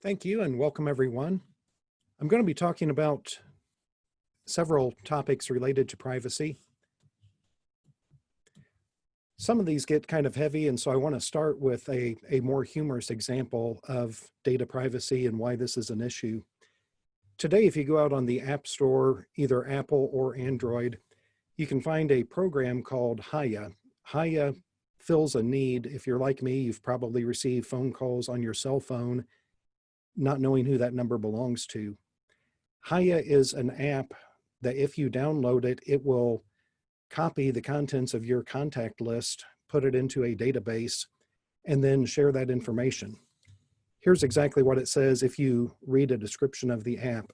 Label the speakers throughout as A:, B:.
A: Thank you and welcome everyone. I'm going to be talking about several topics related to privacy. Some of these get kind of heavy, and so I want to start with a more humorous example of data privacy and why this is an issue. Today, if you go out on the App Store, either Apple or Android, you can find a program called Hiya. Hiya fills a need. If you're like me, you've probably received phone calls on your cell phone not knowing who that number belongs to. Hiya is an app that if you download it, it will copy the contents of your contact list, put it into a database, and then share that information. Here's exactly what it says if you read a description of the app.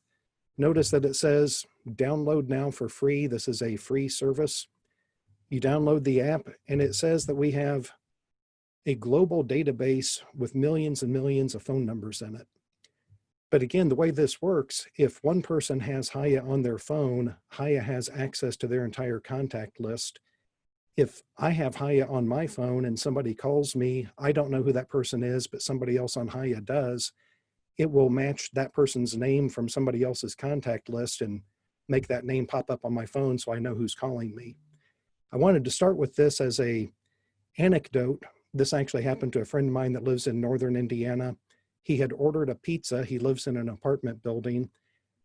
A: Notice that it says, download now for free. This is a free service. You download the app, and it says that we have a global database with millions and millions of phone numbers in it. But again, the way this works, if one person has Hiya on their phone, Hiya has access to their entire contact list. If I have Hiya on my phone and somebody calls me, I don't know who that person is, but somebody else on Hiya does, it will match that person's name from somebody else's contact list and make that name pop up on my phone so I know who's calling me. I wanted to start with this as an anecdote. This actually happened to a friend of mine that lives in northern Indiana. He had ordered a pizza. He lives in an apartment building.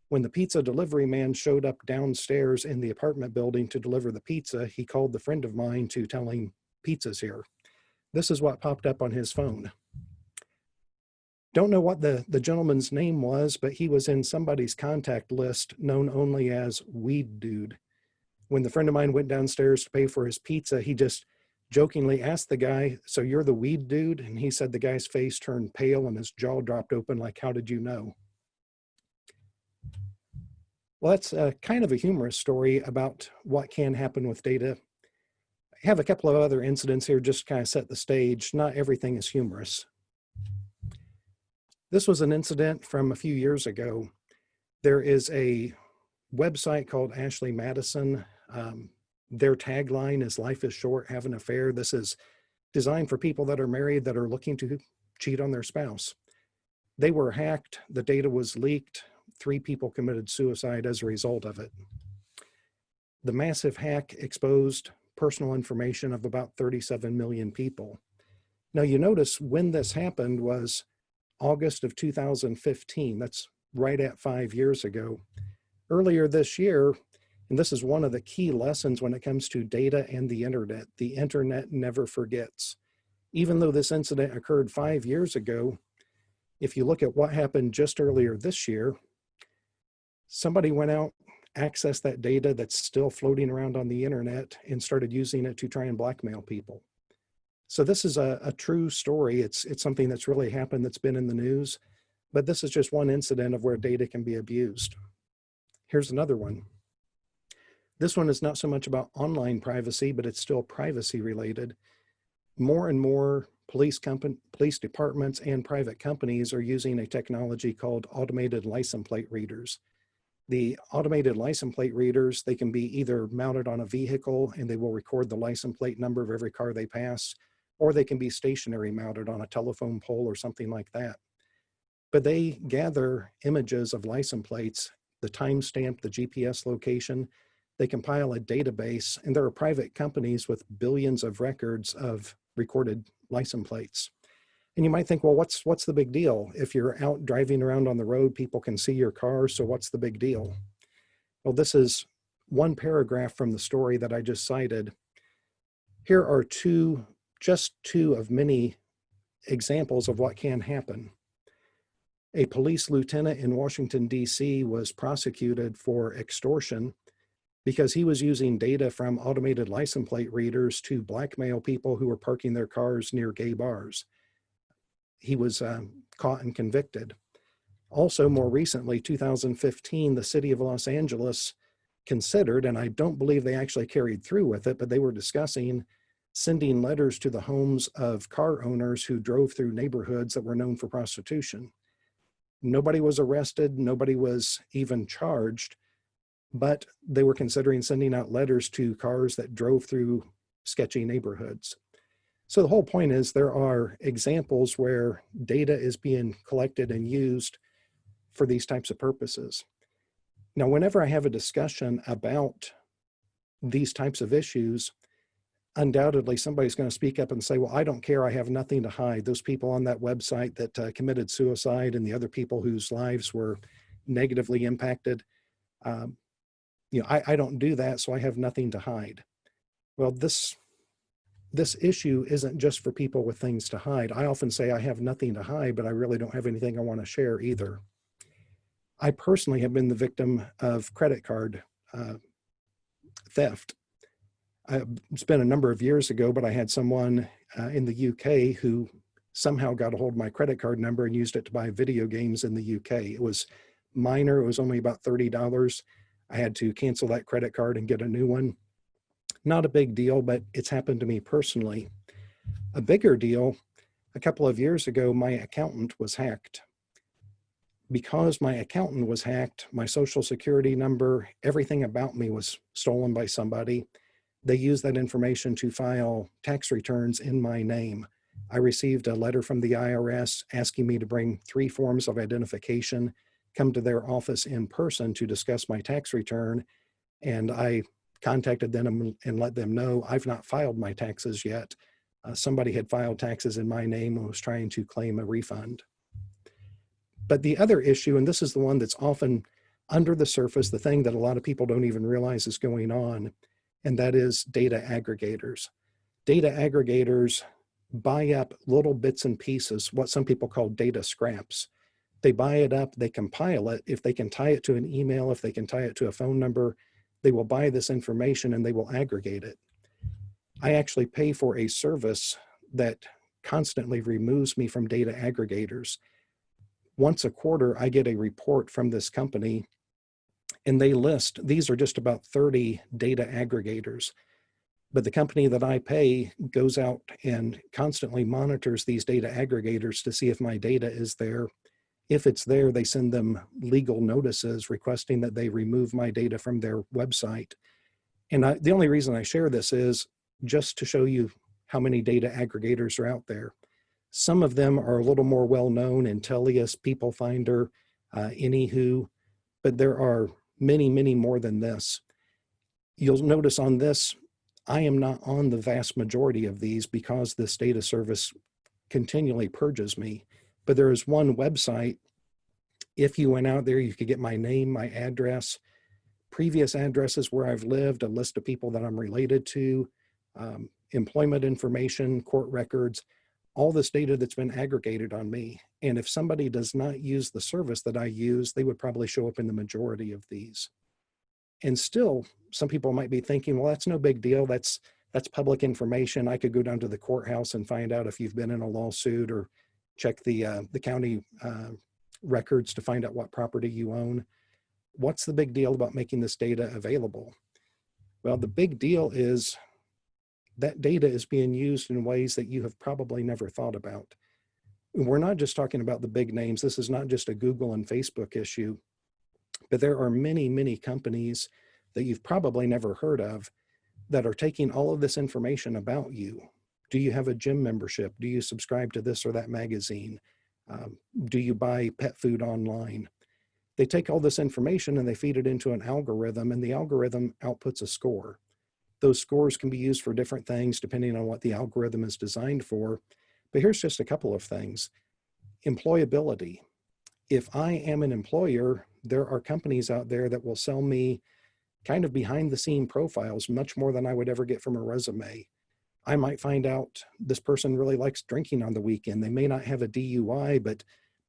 A: When the pizza delivery man showed up downstairs in the apartment building to deliver the pizza, he called the friend of mine to tell him pizza's here. This is what popped up on his phone. Don't know what the gentleman's name was, but he was in somebody's contact list known only as Weed Dude. When the friend of mine went downstairs to pay for his pizza, he just jokingly asked the guy, "So you're the Weed Dude?" And he said the guy's face turned pale and his jaw dropped open like, "How did you know?" Well, that's kind of a humorous story about what can happen with data. I have a couple of other incidents here just to kind of set the stage. Not everything is humorous. This was an incident from a few years ago. There is a website called Ashley Madison. Their tagline is "Life is short, have an affair." This is designed for people that are married that are looking to cheat on their spouse. They were hacked. The data was leaked. 3 people committed suicide as a result of it. The massive hack exposed personal information of about 37 million people. Now you notice when this happened was August of 2015. That's right at 5 years ago. Earlier this year, and this is one of the key lessons when it comes to data and the internet never forgets. Even though this incident occurred 5 years ago, if you look at what happened just earlier this year, somebody went out, accessed that data that's still floating around on the internet and started using it to try and blackmail people. So this is a true story. It's something that's really happened that's been in the news, but this is just one incident of where data can be abused. Here's another one. This one is not so much about online privacy, but it's still privacy related. More and more police departments and private companies are using a technology called automated license plate readers. The automated license plate readers, they can be either mounted on a vehicle and they will record the license plate number of every car they pass, or they can be stationary mounted on a telephone pole or something like that. But they gather images of license plates, the timestamp, the GPS location. They compile a database, and there are private companies with billions of records of recorded license plates. And you might think, well, what's the big deal? If you're out driving around on the road, people can see your car, so what's the big deal? Well, this is one paragraph from the story that I just cited. Here are just two of many examples of what can happen. A police lieutenant in Washington, D.C. was prosecuted for extortion because he was using data from automated license plate readers to blackmail people who were parking their cars near gay bars. He was caught and convicted. Also, more recently, 2015, the city of Los Angeles considered, and I don't believe they actually carried through with it, but they were discussing sending letters to the homes of car owners who drove through neighborhoods that were known for prostitution. Nobody was arrested, nobody was even charged, but they were considering sending out letters to cars that drove through sketchy neighborhoods. So the whole point is there are examples where data is being collected and used for these types of purposes. Now, whenever I have a discussion about these types of issues, undoubtedly somebody's going to speak up and say, well, I don't care, I have nothing to hide. Those people on that website that committed suicide and the other people whose lives were negatively impacted, I don't do that, so I have nothing to hide. Well, this issue isn't just for people with things to hide. I often say I have nothing to hide, but I really don't have anything I want to share either. I personally have been the victim of credit card theft. It's been a number of years ago, but I had someone in the UK who somehow got a hold of my credit card number and used it to buy video games in the UK. It was minor. It was only about $30. I had to cancel that credit card and get a new one. Not a big deal, but it's happened to me personally. A bigger deal, a couple of years ago, my accountant was hacked. Because my accountant was hacked, my social security number, everything about me was stolen by somebody. They used that information to file tax returns in my name. I received a letter from the IRS asking me to bring 3 forms of identification, come to their office in person to discuss my tax return, and I contacted them and let them know I've not filed my taxes yet. Somebody had filed taxes in my name and was trying to claim a refund. But the other issue, and this is the one that's often under the surface, the thing that a lot of people don't even realize is going on, and that is data aggregators. Data aggregators buy up little bits and pieces, what some people call data scraps. They buy it up, they compile it. If they can tie it to an email, if they can tie it to a phone number, they will buy this information and they will aggregate it. I actually pay for a service that constantly removes me from data aggregators. Once a quarter, I get a report from this company, and they list, these are just about 30 data aggregators. But the company that I pay goes out and constantly monitors these data aggregators to see if my data is there. If it's there, they send them legal notices requesting that they remove my data from their website. And the only reason I share this is just to show you how many data aggregators are out there. Some of them are a little more well-known, Intellius, People Finder, Anywho, but there are many, many more than this. You'll notice on this, I am not on the vast majority of these because this data service continually purges me. But there is one website, if you went out there, you could get my name, my address, previous addresses where I've lived, a list of people that I'm related to, employment information, court records, all this data that's been aggregated on me. And if somebody does not use the service that I use, they would probably show up in the majority of these. And still, some people might be thinking, well, that's no big deal. That's public information. I could go down to the courthouse and find out if you've been in a lawsuit, or check the county records to find out what property you own. What's the big deal about making this data available? Well, the big deal is that data is being used in ways that you have probably never thought about. We're not just talking about the big names. This is not just a Google and Facebook issue, but there are many, many companies that you've probably never heard of that are taking all of this information about you. Do you have a gym membership? Do you subscribe to this or that magazine? Do you buy pet food online? They take all this information and they feed it into an algorithm, and the algorithm outputs a score. Those scores can be used for different things depending on what the algorithm is designed for. But here's just a couple of things. Employability. If I am an employer, there are companies out there that will sell me kind of behind the scene profiles, much more than I would ever get from a resume. I might find out this person really likes drinking on the weekend. They may not have a DUI, but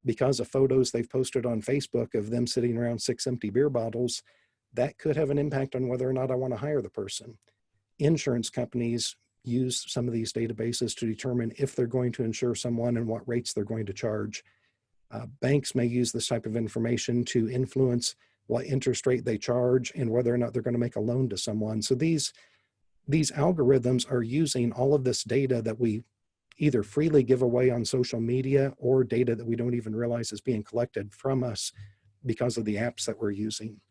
A: because of photos they've posted on Facebook of them sitting around 6 empty beer bottles, that could have an impact on whether or not I want to hire the person. Insurance companies use some of these databases to determine if they're going to insure someone and what rates they're going to charge. Banks may use this type of information to influence what interest rate they charge and whether or not they're going to make a loan to someone. So these these algorithms are using all of this data that we either freely give away on social media or data that we don't even realize is being collected from us because of the apps that we're using.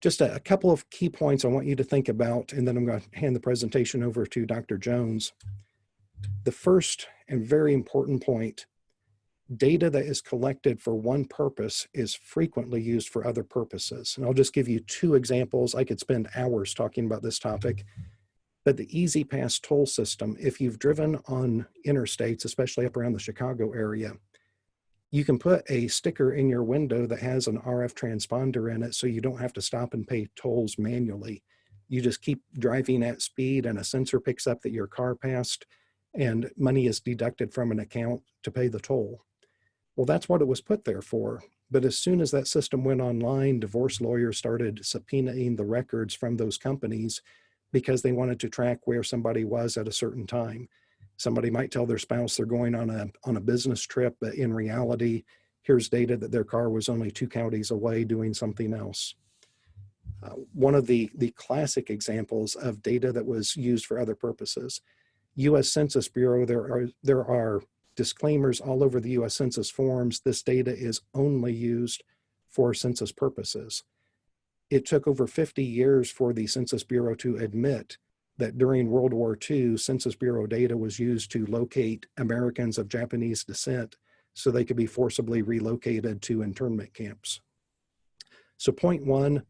A: Just a couple of key points I want you to think about, and then I'm going to hand the presentation over to Dr. Jones. The first and very important point, data that is collected for one purpose is frequently used for other purposes. And I'll just give you two examples. I could spend hours talking about this topic, but the Easy Pass toll system, if you've driven on interstates, especially up around the Chicago area, you can put a sticker in your window that has an RF transponder in it so you don't have to stop and pay tolls manually. You just keep driving at speed and a sensor picks up that your car passed and money is deducted from an account to pay the toll. Well, that's what it was put there for. But as soon as that system went online, divorce lawyers started subpoenaing the records from those companies because they wanted to track where somebody was at a certain time. Somebody might tell their spouse they're going on a business trip, but in reality, here's data that their car was only 2 counties away doing something else. One of the classic examples of data that was used for other purposes, U.S. Census Bureau, there are disclaimers all over the U.S. Census forms. This data is only used for census purposes. It took over 50 years for the Census Bureau to admit that during World War II, Census Bureau data was used to locate Americans of Japanese descent so they could be forcibly relocated to internment camps. So point one,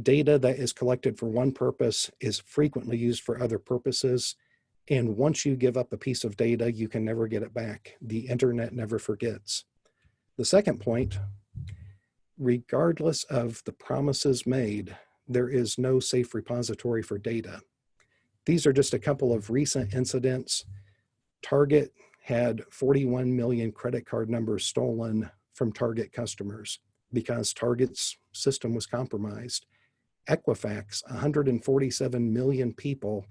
A: data that is collected for one purpose is frequently used for other purposes. And once you give up a piece of data, you can never get it back. The internet never forgets. The second point, regardless of the promises made, there is no safe repository for data. These are just a couple of recent incidents. Target had 41 million credit card numbers stolen from Target customers because Target's system was compromised. Equifax, 147 million people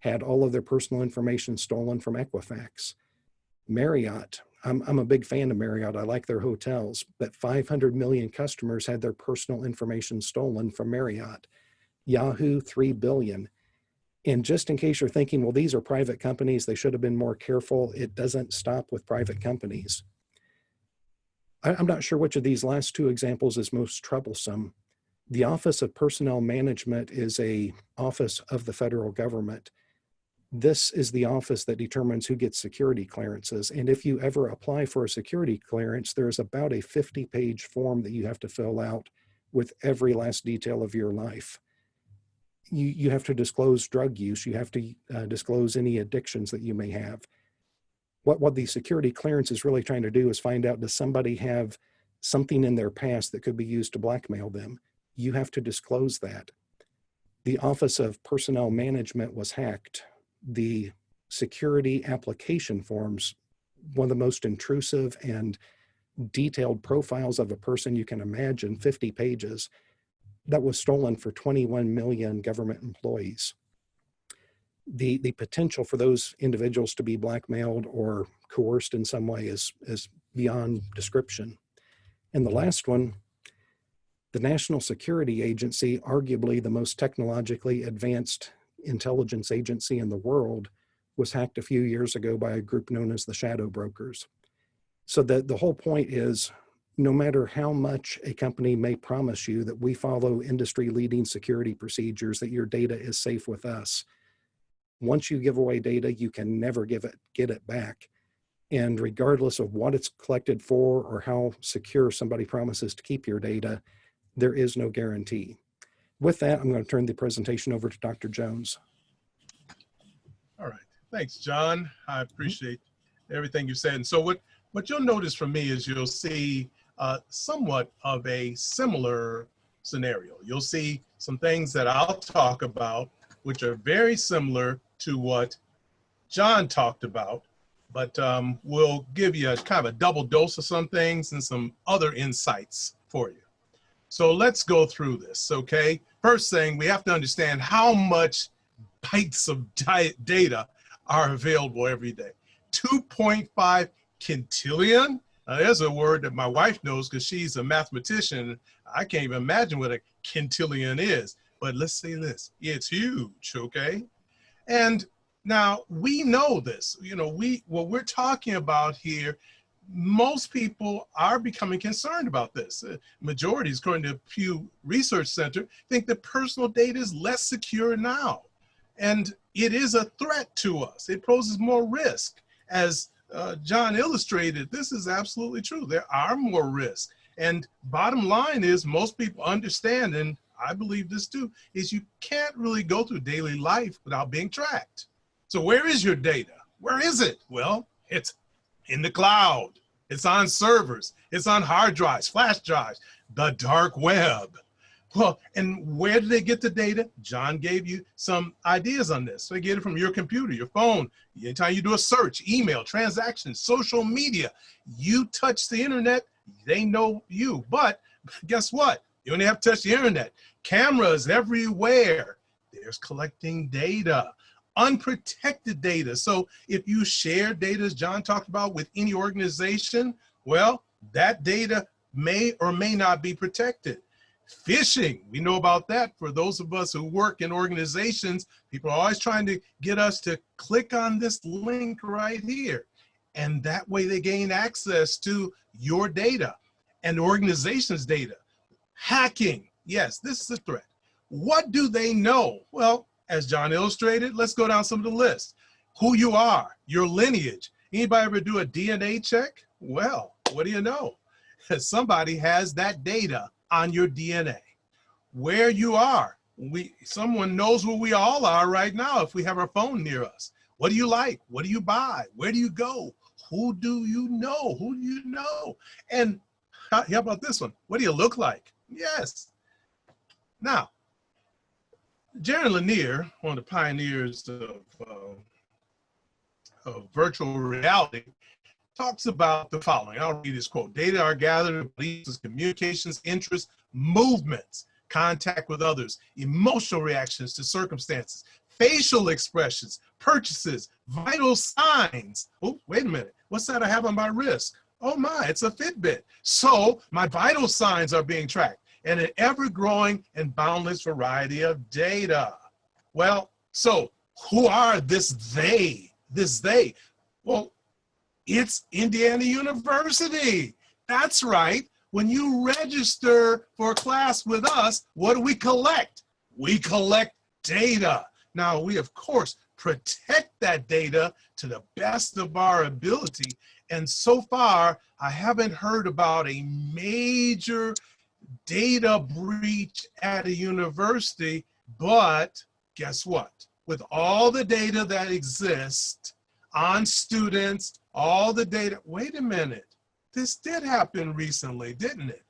A: had all of their personal information stolen from Equifax. Marriott, I'm a big fan of Marriott. I like their hotels, but 500 million customers had their personal information stolen from Marriott. Yahoo, 3 billion. And just in case you're thinking, well, these are private companies, they should have been more careful, it doesn't stop with private companies. I'm not sure which of these last two examples is most troublesome. The Office of Personnel Management is an office of the federal government. This is the office that determines who gets security clearances. And if you ever apply for a security clearance, there's about a 50-page form that you have to fill out with every last detail of your life. You have to disclose drug use. You have to disclose any addictions that you may have. What the security clearance is really trying to do is find out, does somebody have something in their past that could be used to blackmail them? You have to disclose that. The Office of Personnel Management was hacked. The security application forms, one of the most intrusive and detailed profiles of a person you can imagine, 50 pages, that was stolen for 21 million government employees. The potential for those individuals to be blackmailed or coerced in some way is beyond description. And the last one, the National Security Agency, arguably the most technologically advanced intelligence agency in the world, was hacked a few years ago by a group known as the Shadow Brokers. So the whole point is, no matter how much a company may promise you that we follow industry-leading security procedures, that your data is safe with us, once you give away data, you can never get it back. And regardless of what it's collected for or how secure somebody promises to keep your data, there is no guarantee. With that, I'm going to turn the presentation over to Dr. Jones.
B: All right. Thanks, John. I appreciate everything you said. And so what you'll notice from me is you'll see somewhat of a similar scenario. You'll see some things that I'll talk about, which are very similar to what John talked about, but we'll give you a kind of a double dose of some things and some other insights for you. So let's go through this, okay? First thing, we have to understand how much bytes of data are available every day. 2.5 quintillion. There's a word that my wife knows because she's a mathematician. I can't even imagine what a quintillion is. but let's say this, it's huge, okay? And now we know this, you know, what we're talking about here, most people are becoming concerned about this. Majorities, according to Pew Research Center, think that personal data is less secure now. And it is a threat to us. It poses more risk. As John illustrated, this is absolutely true. There are more risks. And bottom line is most people understand, and I believe this too, is you can't really go through daily life without being tracked. So where is your data? Where is it? Well, it's in the cloud. It's on servers. It's on hard drives, flash drives, the dark web. Well, and where do they get the data? John gave you some ideas on this. So they get it from your computer, your phone. Anytime you do a search, email, transactions, social media, you touch the internet, they know you. But guess what? You only have to touch the internet. Cameras everywhere. There's collecting data, unprotected data. So if you share data, as John talked about, with any organization, well, that data may or may not be protected. Phishing, we know about that. For those of us who work in organizations, people are always trying to get us to click on this link right here. And that way they gain access to your data and the organization's data. Hacking, yes, this is a threat. What do they know? Well, as John illustrated, let's go down some of the list. Who you are, your lineage. Anybody ever do a DNA check? Well, what do you know? Somebody has that data on your DNA. Where you are, someone knows where we all are right now if we have our phone near us. What do you like? What do you buy? Where do you go? Who do you know? Who do you know? And how about this one? What do you look like? Yes. Now, Jaron Lanier, one of the pioneers of virtual reality, talks about the following. I'll read his quote. Data are gathered, beliefs, communications, interests, movements, contact with others, emotional reactions to circumstances, facial expressions, purchases, vital signs. Oh, wait a minute. What's that I have on my wrist? Oh my, it's a Fitbit. So my vital signs are being tracked and an ever-growing and boundless variety of data. Well, so who are this they? This they? Well, it's Indiana University. That's right. When you register for a class with us, what do we collect? We collect data. Now, we, of course, protect that data to the best of our ability. And so far, I haven't heard about a major data breach at a university, but guess what? With all the data that exists on students, all the data, wait a minute, this did happen recently, didn't it?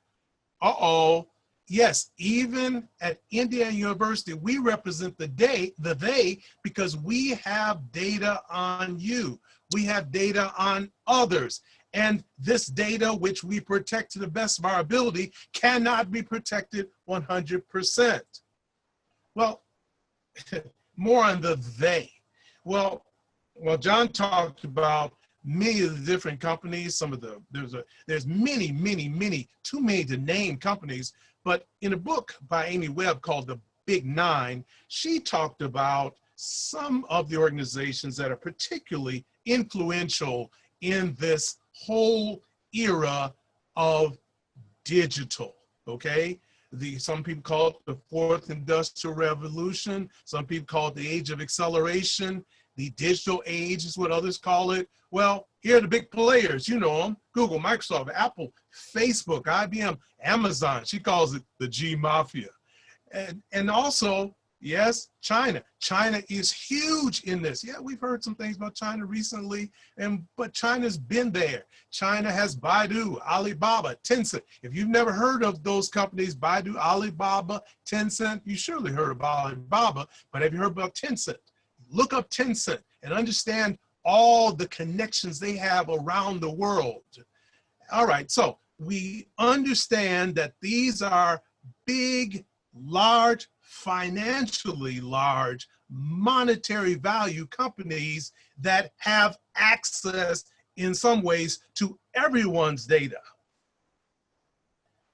B: Uh-oh, yes, even at Indiana University, we represent the they, because we have data on you. We have data on others. And this data, which we protect to the best of our ability, cannot be protected 100%. Well, more on the they. Well, John talked about many of the different companies, there's many, too many to name companies, but in a book by Amy Webb called The Big Nine, she talked about some of the organizations that are particularly influential in this whole era of digital, okay? Some people call it the fourth industrial revolution. Some people call it the age of acceleration. The digital age is what others call it. Well, here are the big players, you know them: Google, Microsoft, Apple, Facebook, IBM, Amazon. She calls it the G Mafia. And also, yes, China. China is huge in this. Yeah, we've heard some things about China recently, but China's been there. China has Baidu, Alibaba, Tencent. If you've never heard of those companies, Baidu, Alibaba, Tencent, you surely heard about Alibaba, but have you heard about Tencent? Look up Tencent and understand all the connections they have around the world. All right, so we understand that these are big, large, financially large, monetary value companies that have access in some ways to everyone's data.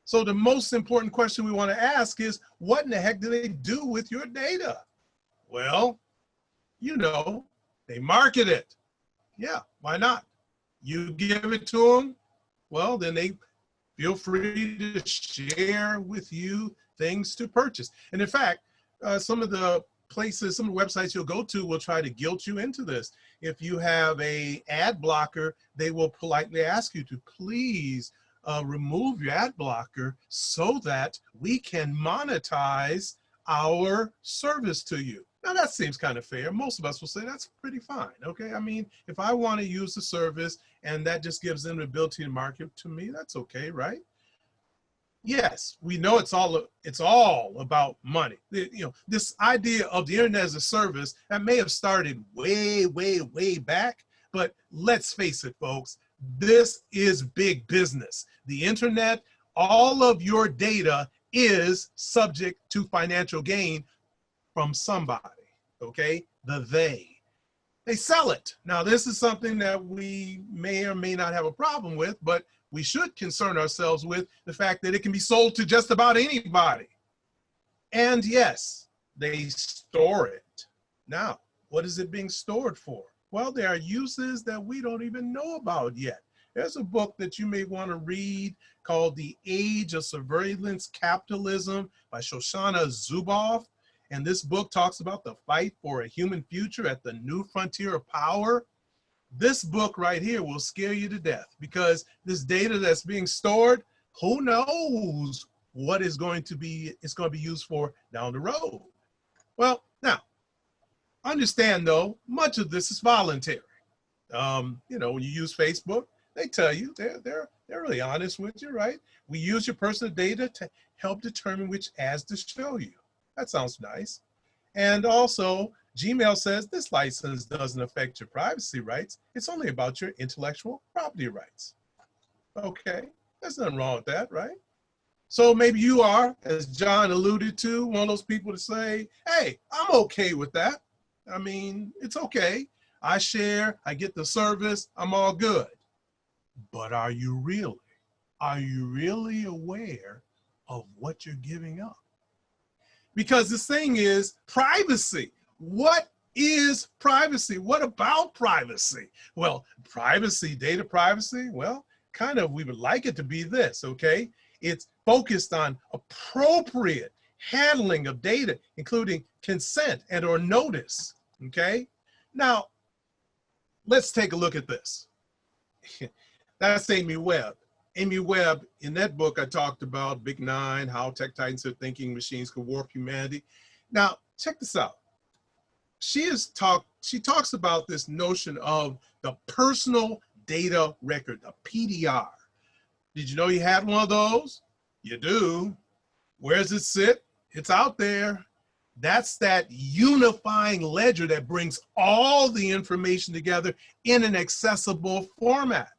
B: So the most important question we want to ask is, what in the heck do they do with your data? Well, you know, they market it. Yeah, why not? You give it to them, well, then they feel free to share with you things to purchase. And in fact, some of the places, some of the websites you'll go to will try to guilt you into this. If you have a ad blocker, they will politely ask you to please remove your ad blocker so that we can monetize our service to you. Now that seems kind of fair. Most of us will say that's pretty fine. Okay, I mean, if I want to use the service and that just gives them the ability to market to me, that's okay, right? Yes, we know it's all about money. You know, this idea of the internet as a service that may have started way, way, way back, but let's face it, folks, this is big business. The internet, all of your data is subject to financial gain from somebody, okay? They sell it. Now, this is something that we may or may not have a problem with, but we should concern ourselves with the fact that it can be sold to just about anybody. And yes, they store it. Now, what is it being stored for? Well, there are uses that we don't even know about yet. There's a book that you may want to read called The Age of Surveillance Capitalism by Shoshana Zubov. And this book talks about the fight for a human future at the new frontier of power. This book right here will scare you to death because this data that's being stored, who knows what it's going to be used for down the road. Well, now, understand though, much of this is voluntary. You know, when you use Facebook, they tell you, they're really honest with you, right? We use your personal data to help determine which ads to show you. That sounds nice. And also, Gmail says this license doesn't affect your privacy rights. It's only about your intellectual property rights. Okay, there's nothing wrong with that, right? So maybe you are, as John alluded to, one of those people to say, hey, I'm okay with that. I mean, it's okay. I share, I get the service, I'm all good. But are you really? Are you really aware of what you're giving up? Because this thing is privacy. What is privacy? What about privacy? Well, privacy, data privacy, well, kind of we would like it to be this, okay? It's focused on appropriate handling of data, including consent and or notice, okay? Now, let's take a look at this. That's Amy Webb. Amy Webb, in that book, I talked about Big Nine, how tech titans are thinking machines could warp humanity. Now, check this out. She talks about this notion of the personal data record, the PDR. Did you know you had one of those? You do. Where does it sit? It's out there. That's that unifying ledger that brings all the information together in an accessible format.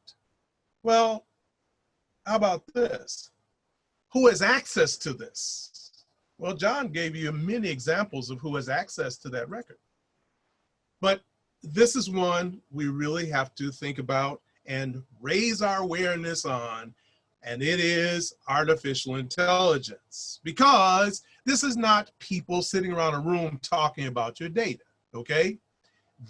B: Well, how about this? Who has access to this? Well, John gave you many examples of who has access to that record. But this is one we really have to think about and raise our awareness on, and it is artificial intelligence. Because this is not people sitting around a room talking about your data, okay?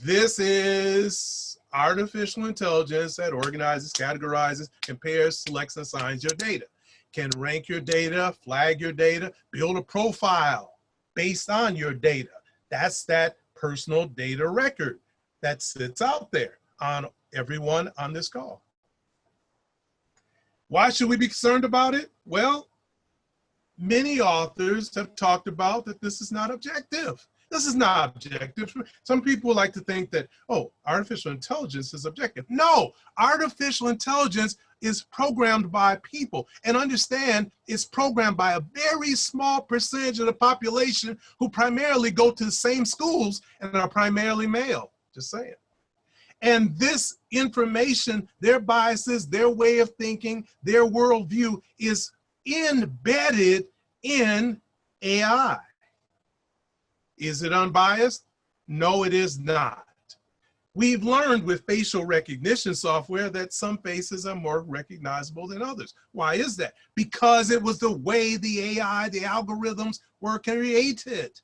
B: This is artificial intelligence that organizes, categorizes, compares, selects, and assigns your data. Can rank your data, flag your data, build a profile based on your data. That's that personal data record that sits out there on everyone on this call. Why should we be concerned about it? Well, many authors have talked about that this is not objective. This is not objective. Some people like to think that, oh, artificial intelligence is objective. No, artificial intelligence is programmed by people. And understand, it's programmed by a very small percentage of the population who primarily go to the same schools and are primarily male. Just saying. And this information, their biases, their way of thinking, their worldview is embedded in AI. Is it unbiased? No, it is not. We've learned with facial recognition software that some faces are more recognizable than others. Why is that? Because it was the way the AI, the algorithms were created.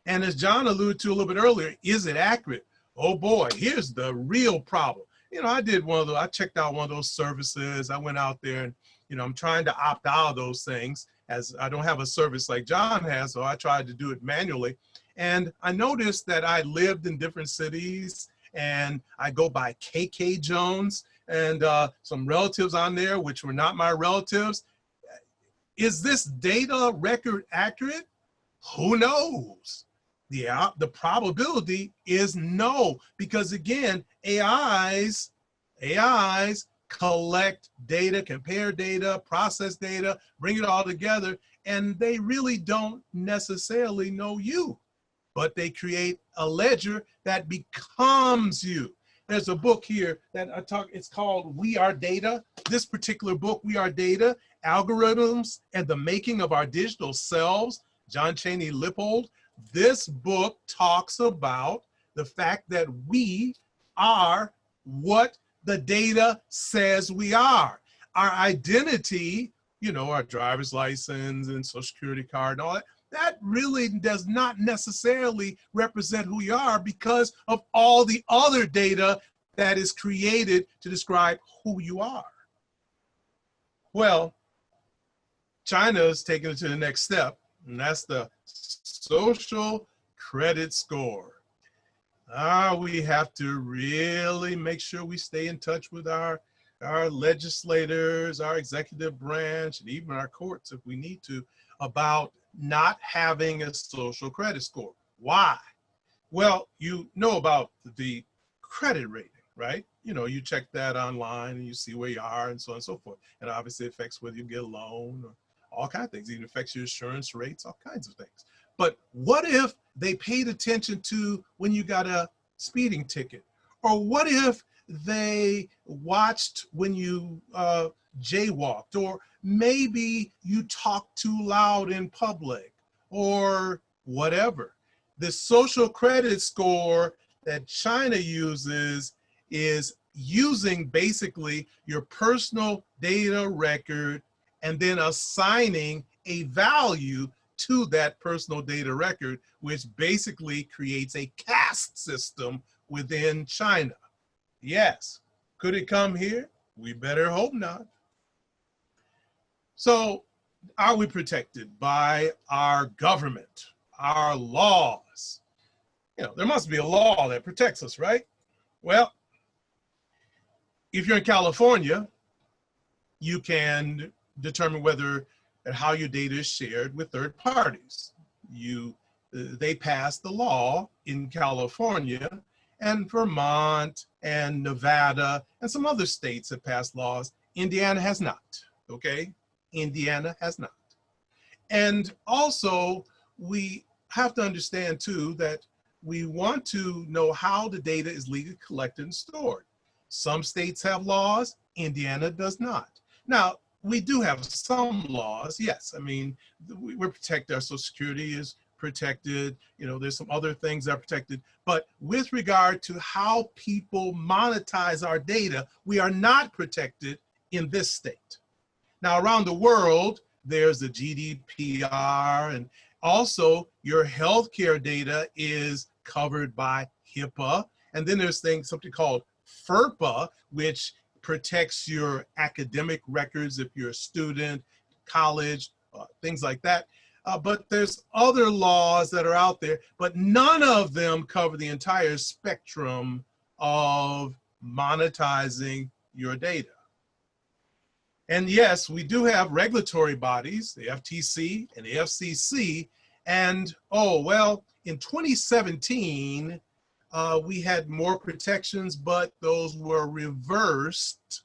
B: And as John alluded to a little bit earlier, is it accurate? Oh boy, here's the real problem. You know, I checked out one of those services. I went out there and, you know, I'm trying to opt out of those things as I don't have a service like John has, so I tried to do it manually. And I noticed that I lived in different cities and I go by KK Jones and some relatives on there, which were not my relatives. Is this data record accurate? Who knows? The probability is no, because again, AIs collect data, compare data, process data, bring it all together, and they really don't necessarily know you, but they create a ledger that becomes you. There's a book here that it's called We Are Data. This particular book, We Are Data, Algorithms and the Making of Our Digital Selves, John Cheney Lippold. This book talks about the fact that we are what the data says we are. Our identity, you know, our driver's license and social security card and all that, that really does not necessarily represent who you are because of all the other data that is created to describe who you are. Well, China is taking it to the next step, and that's the social credit score. We have to really make sure we stay in touch with our legislators, our executive branch, and even our courts if we need to, about not having a social credit score. Why? Well, you know about the credit rating, right? You know, you check that online and you see where you are and so on and so forth. And obviously it affects whether you get a loan or all kinds of things. It even affects your insurance rates, all kinds of things. But what if they paid attention to when you got a speeding ticket? Or what if they watched when you jaywalked? Or maybe you talked too loud in public or whatever. The social credit score that China uses is using basically your personal data record and then assigning a value to that personal data record, which basically creates a caste system within China. Yes, could it come here? We better hope not. So are we protected by our government, our laws? You know, there must be a law that protects us, right? Well, if you're in California, you can determine whether and how your data is shared with third parties. They passed the law in California, and Vermont and Nevada and some other states have passed laws. Indiana has not, okay? Indiana has not. And also, we have to understand too that we want to know how the data is legally collected and stored. Some states have laws, Indiana does not. Now, we do have some laws, yes. I mean, we're protected, our Social Security is protected, you know, there's some other things that are protected, but with regard to how people monetize our data, we are not protected in this state. Now, around the world, there's the GDPR, and also your healthcare data is covered by HIPAA, and then there's something called FERPA, which protects your academic records if you're a student, college, things like that. But there's other laws that are out there, but none of them cover the entire spectrum of monetizing your data. And yes, we do have regulatory bodies, the FTC and the FCC. And oh, well, in 2017, we had more protections, but those were reversed.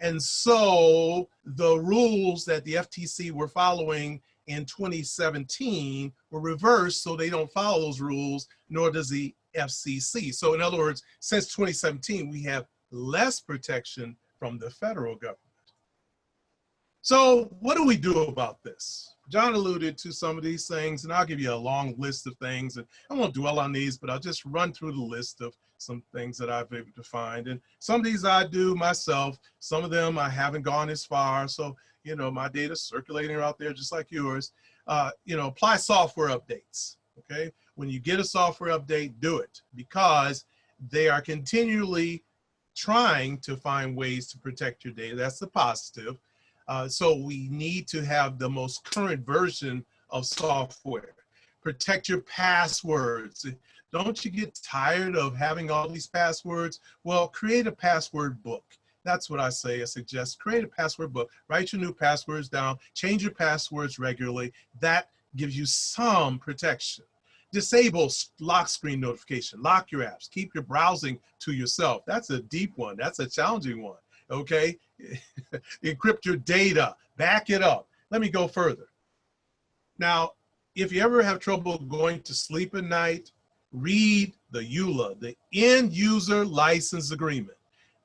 B: And so the rules that the FTC were following in 2017 were reversed, so they don't follow those rules, nor does the FCC. So in other words, since 2017, we have less protection from the federal government. So what do we do about this? John alluded to some of these things, and I'll give you a long list of things, and I won't dwell on these, but I'll just run through the list of some things that I've been able to find. And some of these I do myself. Some of them I haven't gone as far. So, my data's circulating out there just like yours. Apply software updates, okay? When you get a software update, do it, because they are continually trying to find ways to protect your data. That's the positive. So we need to have the most current version of software. Protect your passwords. Don't you get tired of having all these passwords? Well, create a password book. That's what I say. I suggest create a password book. Write your new passwords down. Change your passwords regularly. That gives you some protection. Disable lock screen notification. Lock your apps. Keep your browsing to yourself. That's a deep one. That's a challenging one. Okay? Encrypt your data. Back it up. Let me go further. Now, if you ever have trouble going to sleep at night, read the EULA, the End User License Agreement.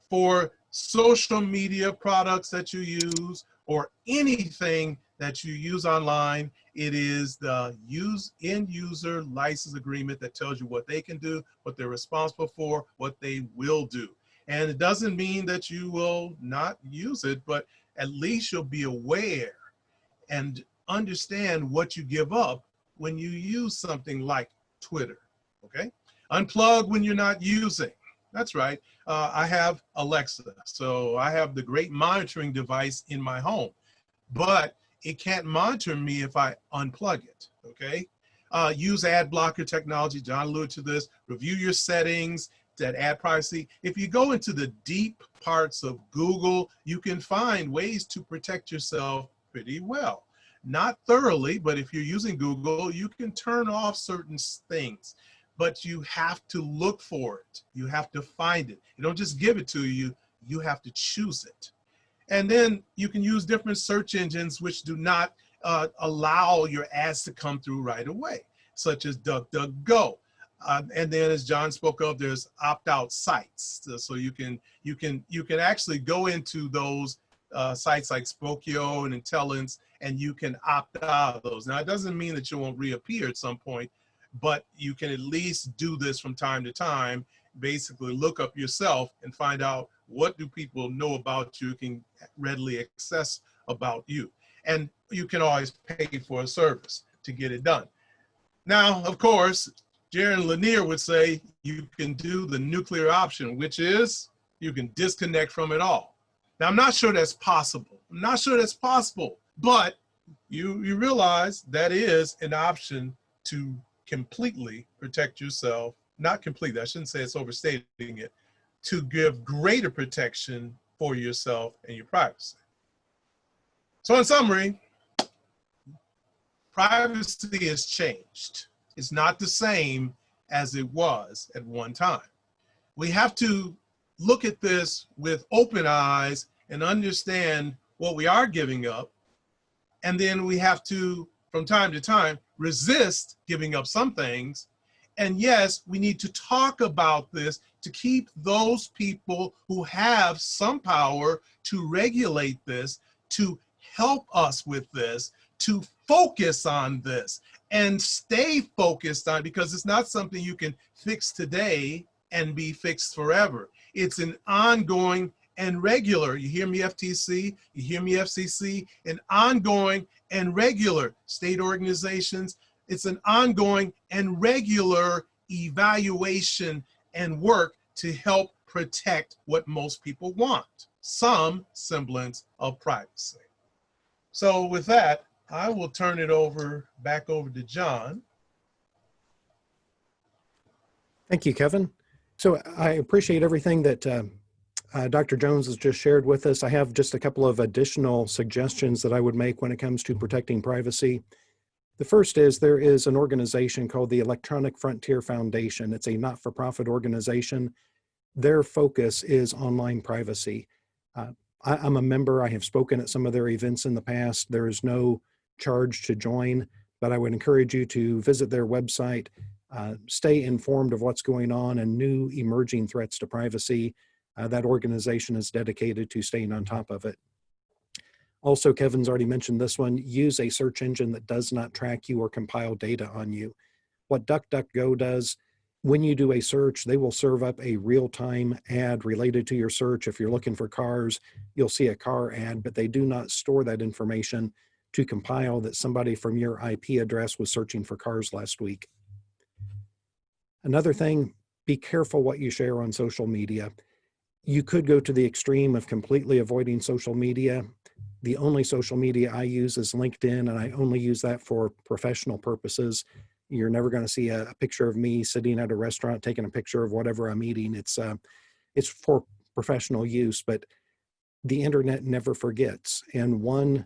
B: For social media products that you use or anything that you use online, it is the End User License Agreement that tells you what they can do, what they're responsible for, what they will do. And it doesn't mean that you will not use it, but at least you'll be aware and understand what you give up when you use something like Twitter, okay? Unplug when you're not using. That's right. I have Alexa, so I have the great monitoring device in my home, but it can't monitor me if I unplug it, okay? Use ad blocker technology. John alluded to this. Review your settings, that ad privacy. If you go into the deep parts of Google, you can find ways to protect yourself pretty well. Not thoroughly, but if you're using Google, you can turn off certain things. But you have to look for it. You have to find it. You don't just give it to you. You have to choose it. And then you can use different search engines which do not allow your ads to come through right away, such as DuckDuckGo. And then, as John spoke of, there's opt-out sites. So you can actually go into those sites like Spokeo and Intelligence, and you can opt out of those. Now, it doesn't mean that you won't reappear at some point, but you can at least do this from time to time. Basically, look up yourself and find out what do people know about you, can readily access about you. And you can always pay for a service to get it done. Now, of course, Jaron Lanier would say you can do the nuclear option, which is you can disconnect from it all. Now, I'm not sure that's possible. I'm not sure that's possible, but you realize that is an option to completely protect yourself. Not completely, I shouldn't say it's overstating it, to give greater protection for yourself and your privacy. So in summary, privacy has changed. It's not the same as it was at one time. We have to look at this with open eyes and understand what we are giving up. And then we have to, from time to time, resist giving up some things. And yes, we need to talk about this to keep those people who have some power to regulate this, to help us with this, to focus on this and stay focused on it, because it's not something you can fix today and be fixed forever. It's an ongoing and regular, you hear me FTC, you hear me FCC, an ongoing and regular state organizations. It's an ongoing and regular evaluation and work to help protect what most people want, some semblance of privacy. So with that, I will turn it back over to John.
A: Thank you, Kevin. So I appreciate everything that Dr. Jones has just shared with us. I have just a couple of additional suggestions that I would make when it comes to protecting privacy. The first is there is an organization called the Electronic Frontier Foundation. It's a not-for-profit organization. Their focus is online privacy. I'm a member. I have spoken at some of their events in the past. There is no charge to join, but I would encourage you to visit their website, stay informed of what's going on and new emerging threats to privacy. That organization is dedicated to staying on top of it. Also, Kevin's already mentioned this one, use a search engine that does not track you or compile data on you. What DuckDuckGo does When you do a search, they will serve up a real-time ad related to your search. If you're looking for cars, you'll see a car ad, but they do not store that information to compile that somebody from your IP address was searching for cars last week. Another thing, be careful what you share on social media. You could go to the extreme of completely avoiding social media. The only social media I use is LinkedIn, and I only use that for professional purposes. You're never going to see a picture of me sitting at a restaurant taking a picture of whatever I'm eating. It's for professional use, but the internet never forgets. And one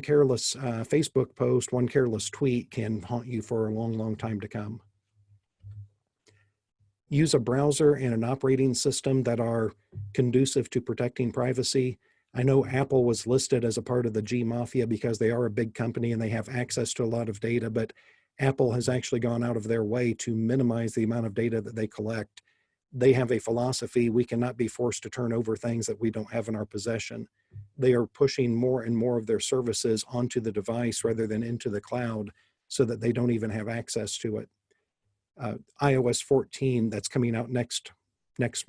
A: careless Facebook post, one careless tweet can haunt you for a long, long time to come. Use a browser and an operating system that are conducive to protecting privacy. I know Apple was listed as a part of the G Mafia because they are a big company and they have access to a lot of data, but Apple has actually gone out of their way to minimize the amount of data that they collect. They have a philosophy: we cannot be forced to turn over things that we don't have in our possession. They are pushing more and more of their services onto the device rather than into the cloud so that they don't even have access to it. iOS 14 that's coming out next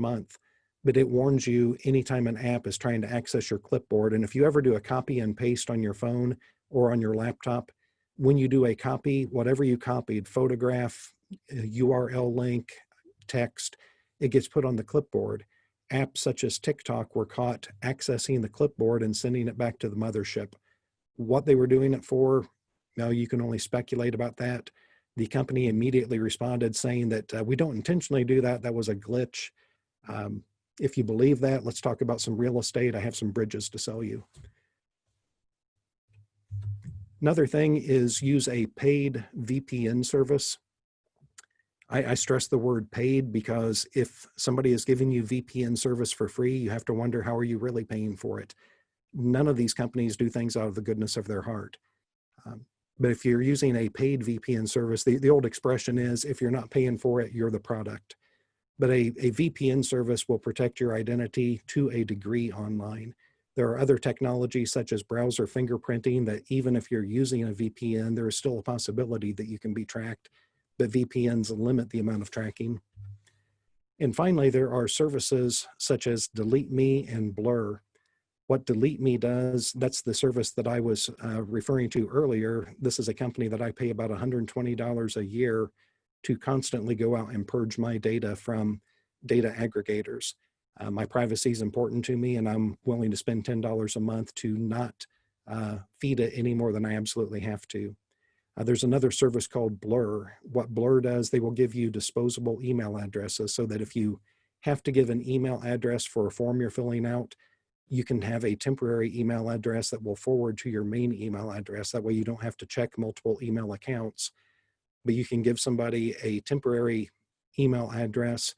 A: month, but it warns you anytime an app is trying to access your clipboard. And if you ever do a copy and paste on your phone or on your laptop, when you do a copy, whatever you copied, photograph, URL link, text, it gets put on the clipboard. Apps such as TikTok were caught accessing the clipboard and sending it back to the mothership. What they were doing it for, now you can only speculate about that. The company immediately responded saying that we don't intentionally do that. That was a glitch. If you believe that, let's talk about some real estate. I have some bridges to sell you. Another thing is use a paid VPN service. I stress the word paid because if somebody is giving you VPN service for free, you have to wonder, how are you really paying for it? None of these companies do things out of the goodness of their heart. But if you're using a paid VPN service, the old expression is, if you're not paying for it, you're the product. But a VPN service will protect your identity to a degree online. There are other technologies such as browser fingerprinting that even if you're using a VPN, there is still a possibility that you can be tracked, but VPNs limit the amount of tracking. And finally, there are services such as Delete Me and Blur. What Delete Me does, that's the service that I was referring to earlier. This is a company that I pay about $120 a year to constantly go out and purge my data from data aggregators. My privacy is important to me, and I'm willing to spend $10 a month to not feed it any more than I absolutely have to. There's another service called Blur. What Blur does, they will give you disposable email addresses so that if you have to give an email address for a form you're filling out, you can have a temporary email address that will forward to your main email address. That way you don't have to check multiple email accounts, but you can give somebody a temporary email address.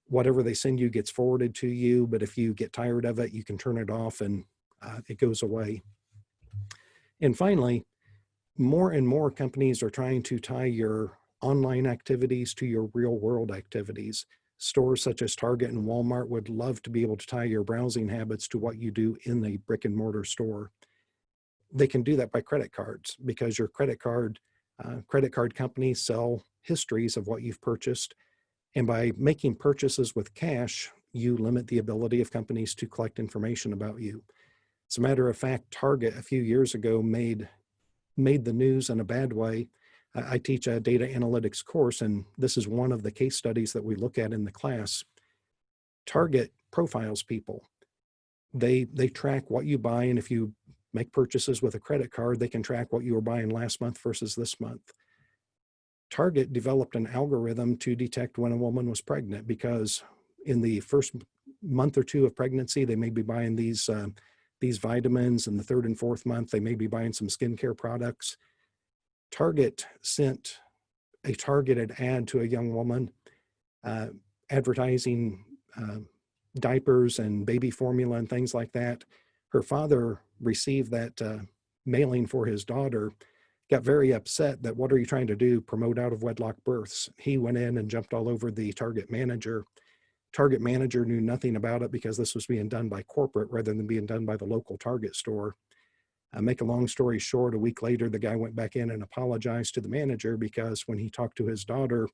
A: Whatever they send you gets forwarded to you, but if you get tired of it, you can turn it off and it goes away. And finally, more and more companies are trying to tie your online activities to your real world activities. Stores such as Target and Walmart would love to be able to tie your browsing habits to what you do in the brick and mortar store. They can do that by credit cards because your credit card companies sell histories of what you've purchased. And by making purchases with cash, you limit the ability of companies to collect information about you. As a matter of fact, Target a few years ago made the news in a bad way. I teach a data analytics course, and this is one of the case studies that we look at in the class. Target profiles people. They track what you buy, and if you make purchases with a credit card, they can track what you were buying last month versus this month. Target developed an algorithm to detect when a woman was pregnant because in the first month or two of pregnancy, they may be buying these vitamins. In the third and fourth month, they may be buying some skincare products. Target sent a targeted ad to a young woman advertising diapers and baby formula and things like that. Her father received that mailing for his daughter, got very upset that, what are you trying to do, promote out of wedlock births? He went in and jumped all over the Target manager. Target manager knew nothing about it because this was being done by corporate rather than being done by the local Target store. Make a long story short, a week later, the guy went back in and apologized to the manager because when he talked to his daughter,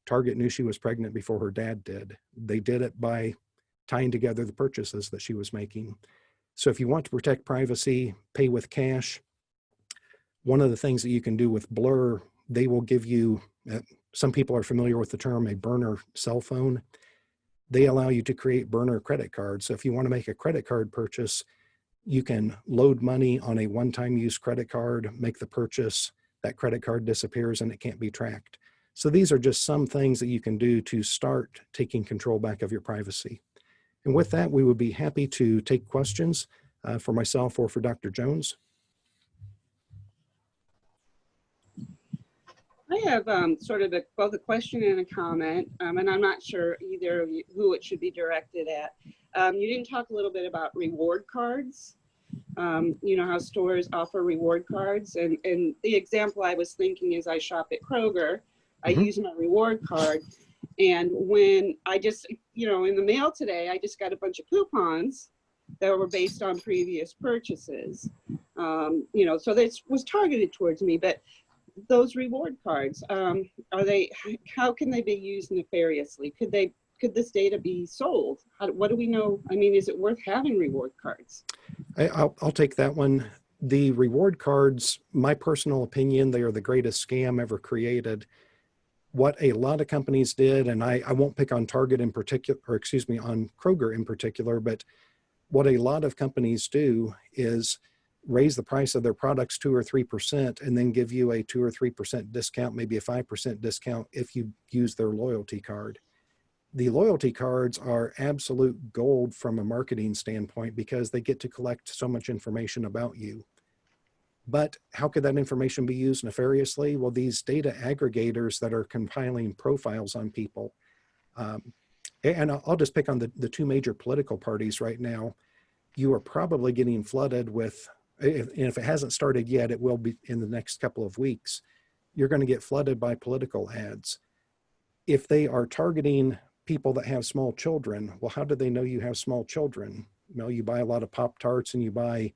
A: Target knew she was pregnant before her dad did. They did it by tying together the purchases that she was making. So if you want to protect privacy, pay with cash. One of the things that you can do with Blur, they will give you, some people are familiar with the term, a burner cell phone. They allow you to create burner credit cards. So if you want to make a credit card purchase, you can load money on a one-time use credit card, make the purchase, that credit card disappears and it can't be tracked. So these are just some things that you can do to start taking control back of your privacy. And with that, we would be happy to take questions for myself or for Dr. Jones.
C: I have sort of both a question and a comment, and I'm not sure either of you who it should be directed at. You didn't talk a little bit about reward cards. You know how stores offer reward cards, and the example I was thinking is I shop at Kroger, I use my reward card, and when I just, you know, in the mail today, I just got a bunch of coupons that were based on previous purchases. You know, so this was targeted towards me, but those reward cards, how can they be used nefariously? Could this data be sold? What do we know? I mean, is it worth having reward cards?
A: I'll take that one. The reward cards, my personal opinion, they are the greatest scam ever created. What a lot of companies did, and I won't pick on Target in particular, or excuse me, on Kroger in particular, but what a lot of companies do is raise the price of their products 2 or 3% and then give you a 2 or 3% discount, maybe a 5% discount if you use their loyalty card. The loyalty cards are absolute gold from a marketing standpoint because they get to collect so much information about you. But how could that information be used nefariously? Well, these data aggregators that are compiling profiles on people, and I'll just pick on the two major political parties right now. You are probably getting flooded with, and if it hasn't started yet, it will be in the next couple of weeks. You're going to get flooded by political ads. If they are targeting people that have small children, well, how do they know you have small children? You know, you buy a lot of Pop-Tarts and you buy,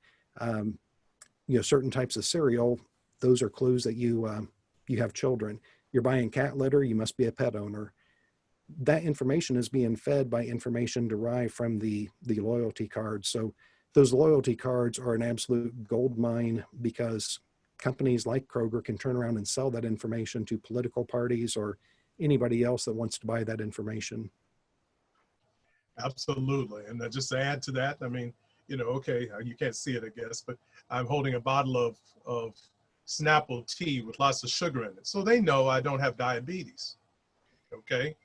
A: certain types of cereal. Those are clues that you have children. You're buying cat litter, you must be a pet owner. That information is being fed by information derived from the loyalty cards. So those loyalty cards are an absolute gold mine because companies like Kroger can turn around and sell that information to political parties or anybody else that wants to buy that information.
B: Absolutely. And just to add to that, I mean, you know, okay, you can't see it, I guess, but I'm holding a bottle of Snapple tea with lots of sugar in it. So they know I don't have diabetes. Okay.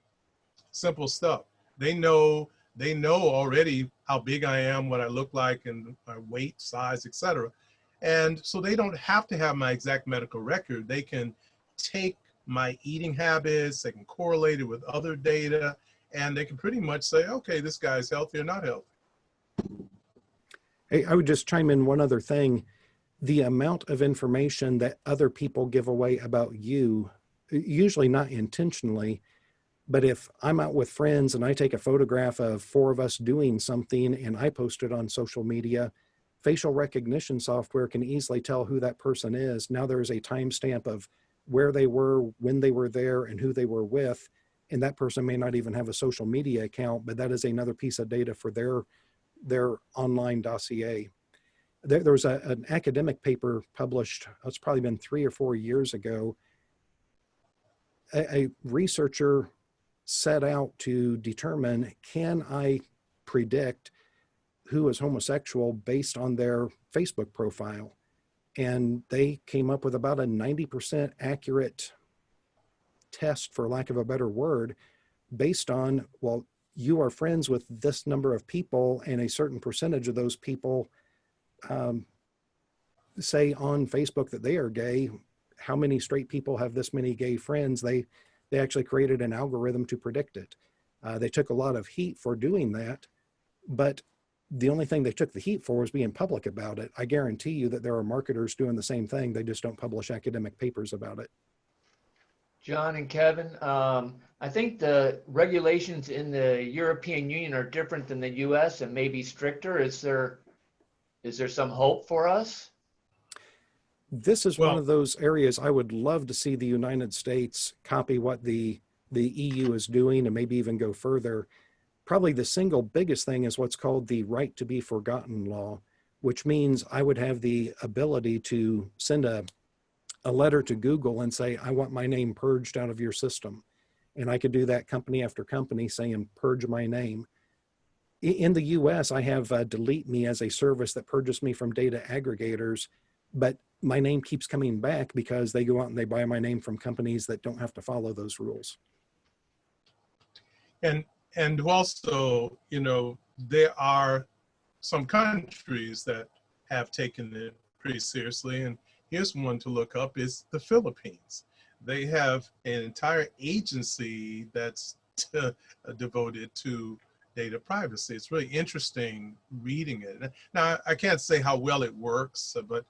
B: Simple stuff. They know already how big I am, what I look like, and my weight, size, etc. And so they don't have to have my exact medical record. They can take my eating habits, they can correlate it with other data, and they can pretty much say, okay, this guy's healthy or not healthy.
A: Hey, I would just chime in one other thing. The amount of information that other people give away about you, usually not intentionally, but if I'm out with friends and I take a photograph of 4 of us doing something and I post it on social media, facial recognition software can easily tell who that person is. Now there's a timestamp of where they were, when they were there, and who they were with. And that person may not even have a social media account, but that is another piece of data for their online dossier. There was an academic paper published, it's probably been 3 or 4 years ago. A researcher set out to determine, can I predict who is homosexual based on their Facebook profile? And they came up with about a 90% accurate test, for lack of a better word, based on, well, you are friends with this number of people and a certain percentage of those people say on Facebook that they are gay. How many straight people have this many gay friends? They actually created an algorithm to predict it. They took a lot of heat for doing that, but the only thing they took the heat for was being public about it. I guarantee you that there are marketers doing the same thing. They just don't publish academic papers about it.
D: John and Kevin, I think the regulations in the European Union are different than the US and maybe stricter. Is there some hope for us?
A: This is one of those areas I would love to see the United States copy what the the EU is doing, and maybe even go further. Probably the single biggest thing is what's called the right to be forgotten law, which means I would have the ability to send a letter to Google and say, I want my name purged out of your system. And I could do that company after company saying, purge my name. In the US, I have Delete Me as a service that purges me from data aggregators, but my name keeps coming back because they go out and they buy my name from companies that don't have to follow those rules.
B: And also, you know, there are some countries that have taken it pretty seriously. And here's one to look up, is the Philippines. They have an entire agency that's devoted to data privacy. It's really interesting reading it. Now, I can't say how well it works, but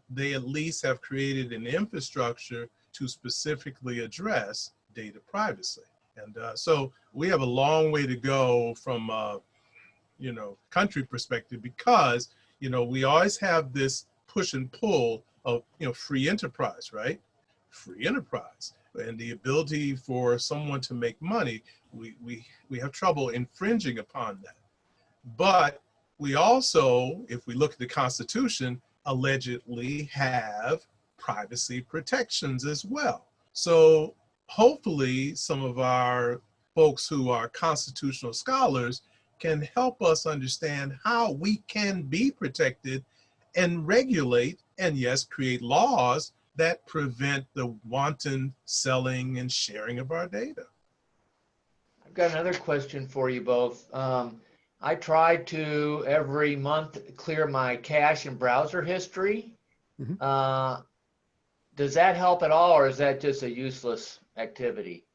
B: they at least have created an infrastructure to specifically address data privacy. And so we have a long way to go from, you know, country perspective, because, you know, we always have this push and pull of, you know, free enterprise, right? Free enterprise. And the ability for someone to make money, we have trouble infringing upon that. But we also, if we look at the Constitution, allegedly have privacy protections as well. So hopefully some of our folks who are constitutional scholars can help us understand how we can be protected and regulate, and yes, create laws that prevent the wanton selling and sharing of our data.
D: I've got another question for you both. I try to every month clear my cache and browser history.
A: Mhm.
D: Does that help at all, or is that just a useless activity?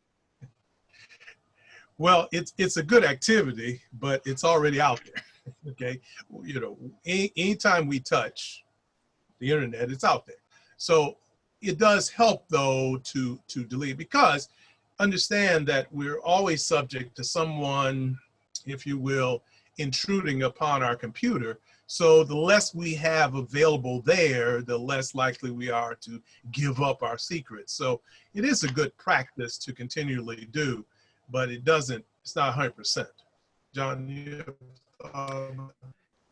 B: Well, it's a good activity, but it's already out there. Okay, you know, anytime we touch the internet, it's out there. So it does help though to delete, because understand that we're always subject to someone, if you will, intruding upon our computer. So the less we have available there, the less likely we are to give up our secrets. So it is a good practice to continually do, but it's not 100%. John, you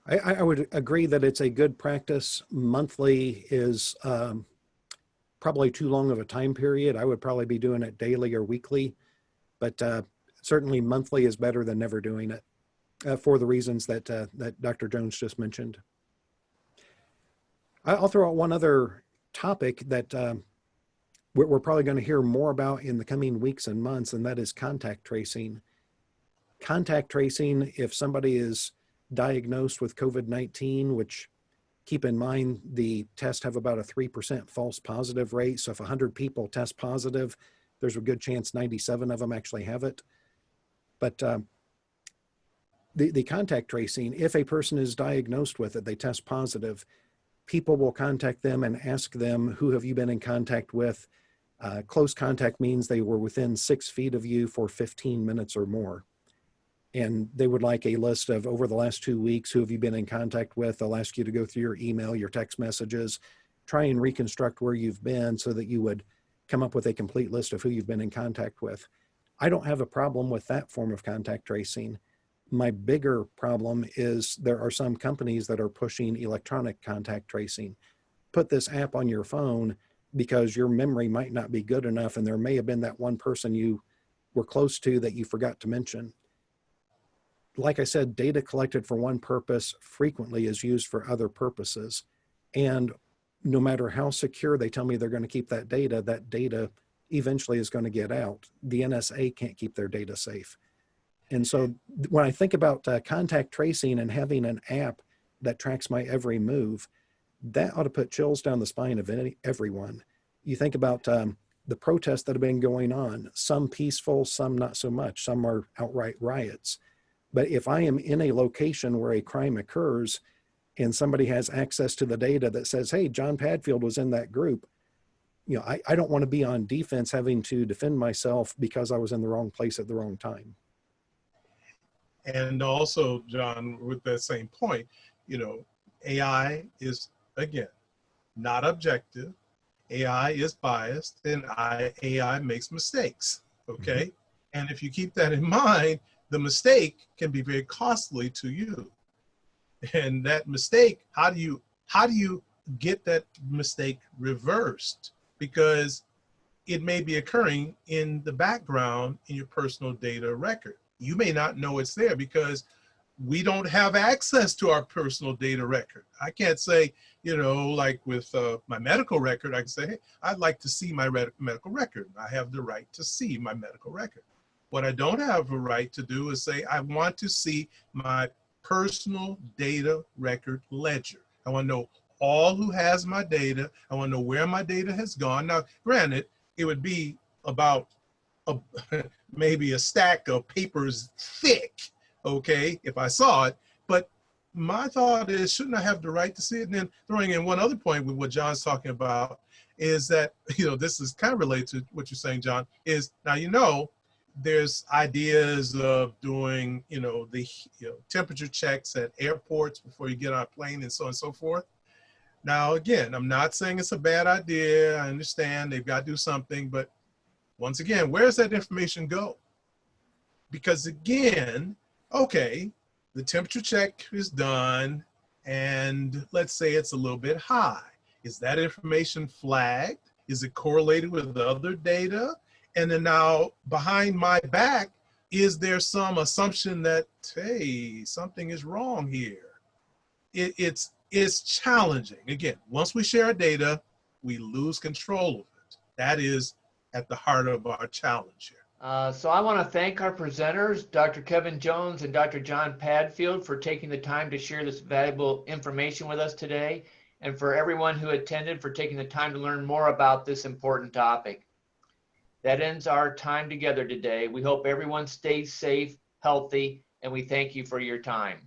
A: I would agree that it's a good practice. Monthly is probably too long of a time period. I would probably be doing it daily or weekly, but certainly monthly is better than never doing it for the reasons that that Dr. Jones just mentioned. I'll throw out one other topic that we're probably going to hear more about in the coming weeks and months, and that is contact tracing. Contact tracing, if somebody is diagnosed with COVID-19, which keep in mind the tests have about a 3% false positive rate. So if 100 people test positive, there's a good chance 97 of them actually have it. But the contact tracing, if a person is diagnosed with it, they test positive, people will contact them and ask them, who have you been in contact with? Close contact means they were within 6 feet of you for 15 minutes or more. And they would like a list of, over the last 2 weeks, who have you been in contact with? They'll ask you to go through your email, your text messages, try and reconstruct where you've been so that you would come up with a complete list of who you've been in contact with. I don't have a problem with that form of contact tracing. My bigger problem is there are some companies that are pushing electronic contact tracing. Put this app on your phone because your memory might not be good enough, and there may have been that one person you were close to that you forgot to mention. Like I said, data collected for one purpose frequently is used for other purposes. And no matter how secure they tell me they're going to keep that data eventually is going to get out. The NSA can't keep their data safe. And so when I think about contact tracing and having an app that tracks my every move, that ought to put chills down the spine of everyone. You think about the protests that have been going on, some peaceful, some not so much, some are outright riots. But if I am in a location where a crime occurs and somebody has access to the data that says, hey, John Padfield was in that group, you know, I don't want to be on defense having to defend myself because I was in the wrong place at the wrong time.
B: And also, John, with that same point, you know, AI is, again, not objective. AI is biased, and AI makes mistakes. okay? And if you keep that in mind, the mistake can be very costly to you. And that mistake, how do you get that mistake reversed? Because it may be occurring in the background in your personal data record. You may not know it's there because we don't have access to our personal data record. I can't say, you know, like with my medical record, I can say, hey, I'd like to see my medical record. I have the right to see my medical record. What I don't have a right to do is say, I want to see my personal data record ledger. I want to know all who has my data. I want to know where my data has gone. Now, granted, it would be about maybe a stack of papers thick, okay, if I saw it. But my thought is, shouldn't I have the right to see it? And then throwing in one other point with what John's talking about is that, you know, this is kind of related to what you're saying, John, is now, you know, there's ideas of doing, you know, the temperature checks at airports before you get on a plane and so on and so forth. Now, again, I'm not saying it's a bad idea. I understand they've got to do something, but once again, where does that information go? Because again, okay, the temperature check is done and let's say it's a little bit high. Is that information flagged? Is it correlated with the other data? And then now behind my back, is there some assumption that, hey, something is wrong here? It's challenging. Again, once we share our data, we lose control of it. That is at the heart of our challenge here.
D: So I want to thank our presenters, Dr. Kevin Jones and Dr. John Padfield, for taking the time to share this valuable information with us today, and for everyone who attended for taking the time to learn more about this important topic. That ends our time together today. We hope everyone stays safe, healthy, and we thank you for your time.